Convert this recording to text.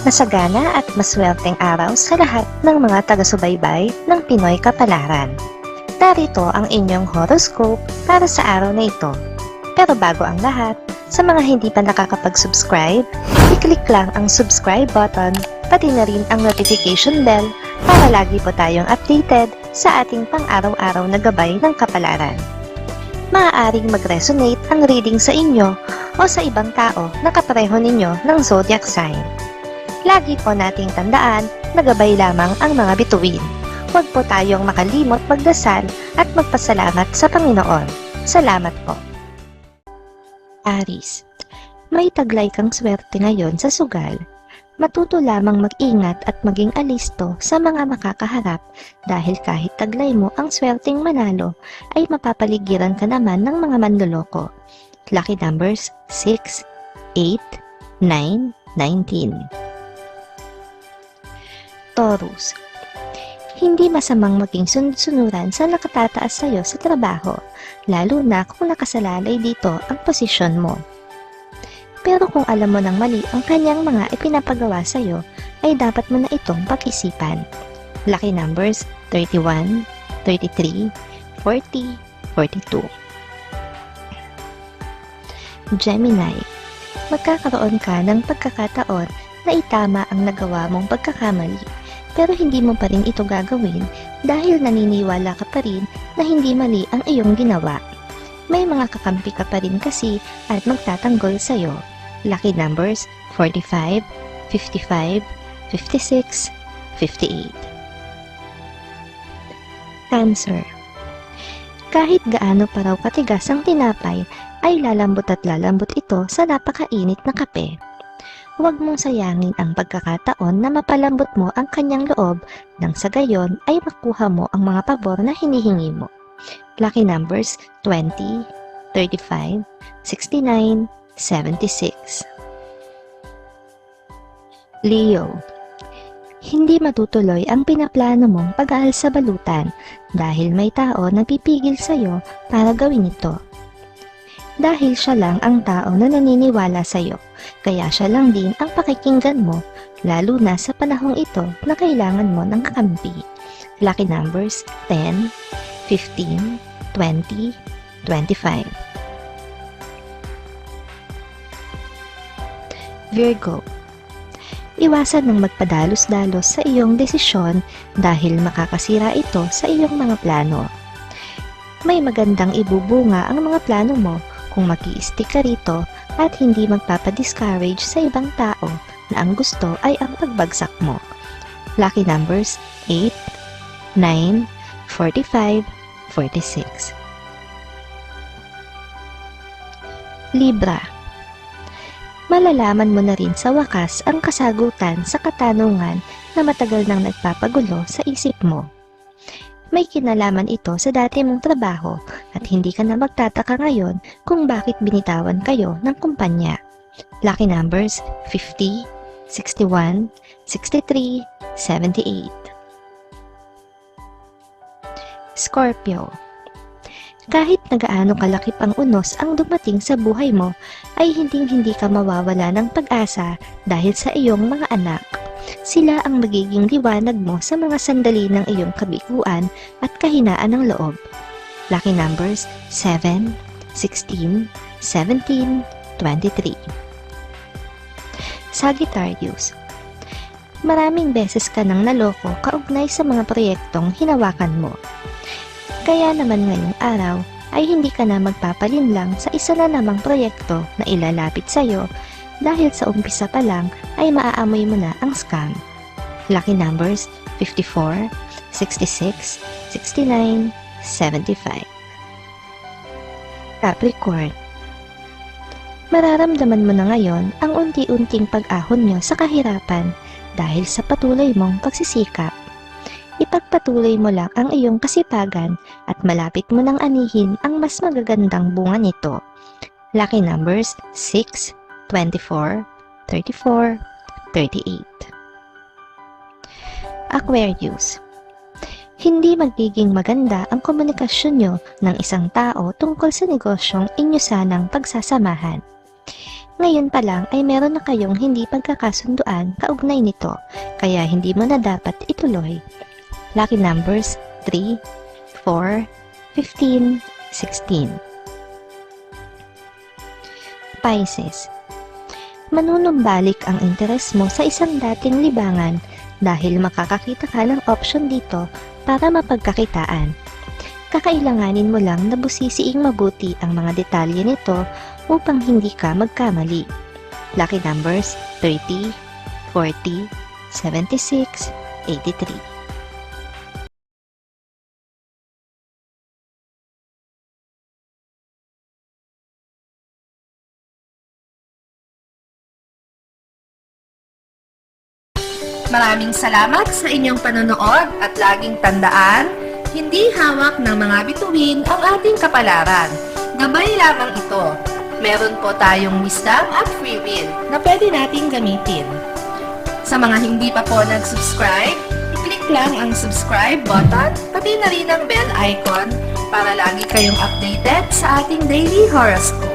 Masagana at maswerteng araw sa lahat ng mga taga-subaybay ng Pinoy Kapalaran. Narito ang inyong horoscope para sa araw na ito. Pero bago ang lahat, sa mga hindi pa nakakapag-subscribe, i-click lang ang subscribe button, pati na rin ang notification bell para lagi po tayong updated sa ating pang-araw-araw na gabay ng kapalaran. Maaaring mag-resonate ang reading sa inyo o sa ibang tao na kapareho ninyo ng zodiac sign. Lagi po nating tandaan na gabay lamang ang mga bituin. Huwag po tayong makalimot magdasal at magpasalamat sa Panginoon. Salamat po. Aries, may taglay kang swerte ngayon sa sugal. Matuto lamang mag-ingat at maging alisto sa mga makakaharap dahil kahit taglay mo ang swerteng manalo ay mapapaligiran ka naman ng mga manloloko. Lucky numbers 6, 8, 9, 19. Taurus, hindi masamang maging sunod-sunuran sa nakatataas sa iyo sa trabaho, lalo na kung nakasalalay dito ang posisyon mo. Pero kung alam mo ng mali ang kanyang mga ipinapagawa sa iyo, ay dapat mo na itong pag-isipan. Lucky numbers 31, 33, 40, 42. Gemini, magkakaroon ka ng pagkakataon na itama ang nagawa mong pagkakamali, pero hindi mo pa rin ito gagawin dahil naniniwala ka pa rin na hindi mali ang iyong ginawa. May mga kakampi ka pa rin kasi at magtatanggol sa'yo. Lucky numbers 45, 55, 56, 58. Cancer, kahit gaano pa raw katigas ang tinapay, ay lalambot at lalambot ito sa napakainit na kape. Huwag mong sayangin ang pagkakataon na mapalambot mo ang kanyang loob nang sa gayon ay makuha mo ang mga pabor na hinihingi mo. Lucky numbers 20, 35, 69, 76. Leo, hindi matutuloy ang pinaplano mong pag-aaral sa balutan dahil may tao na pipigil sa iyo para gawin ito. Dahil siya lang ang tao na naniniwala sa iyo, kaya siya lang din ang pakikinggan mo, lalo na sa panahong ito na kailangan mo ng kakampi. Lucky numbers 10, 15, 20, 25. Virgo, iwasan ng magpadalos-dalos sa iyong desisyon dahil makakasira ito sa iyong mga plano. May magandang ibubunga ang mga plano mo kung mag-i-stick ka rito at hindi magpapadiscourage sa ibang tao na ang gusto ay ang pagbagsak mo. Lucky numbers 8, 9, 45, 46. Libra, malalaman mo na rin sa wakas ang kasagutan sa katanungan na matagal nang nagpapagulo sa isip mo. May kinalaman ito sa dati mong trabaho at hindi ka na magtataka ngayon kung bakit binitawan kayo ng kumpanya. Lucky numbers 50, 61, 63, 78. Scorpio, kahit nagaano kalakip ang unos ang dumating sa buhay mo, ay hindi ka mawawala ng pag-asa dahil sa iyong mga anak. Sila ang magiging liwanag mo sa mga sandali ng iyong kabiguan at kahinaan ng loob. Lucky numbers 7, 16, 17, 23. Sagittarius, maraming beses ka nang naloko kaugnay sa mga proyektong hinawakan mo. Kaya naman ngayong araw ay hindi ka na magpapalinlang sa isa na namang proyekto na ilalapit sa iyo dahil sa umpisa pa lang ay maaamoy mo na ang scam. Lucky numbers 54, 66, 69, 75. Capricorn, mararamdaman mo na ngayon ang unti-unting pag-ahon nyo sa kahirapan dahil sa patuloy mong pagsisikap. Ipagpatuloy mo lang ang iyong kasipagan at malapit mo nang anihin ang mas magagandang bunga nito. Lucky numbers 6, 24, 34, 38. Aquarius, hindi magiging maganda ang komunikasyon nyo ng isang tao tungkol sa negosyong inyo sanang pagsasamahan. Ngayon pa lang ay meron na kayong hindi pagkakasunduan kaugnay nito, kaya hindi mo na dapat ituloy. Lucky numbers 3, 4, 15, 16. Pisces. Manunumbalik ang interes mo sa isang dating libangan dahil makakakita ka ng option dito para mapagkakitaan. Kakailanganin mo lang na busisiing mabuti ang mga detalye nito upang hindi ka magkamali. Lucky numbers 30, 40, 76, 83. Maraming salamat sa inyong panonood at laging tandaan, hindi hawak ng mga bituin ang ating kapalaran. Gabay lamang ito. Meron po tayong wisdom at free will na pwede nating gamitin. Sa mga hindi pa po nag-subscribe, i-click lang ang subscribe button, pati na rin ang bell icon para lagi kayong updated sa ating daily horoscope.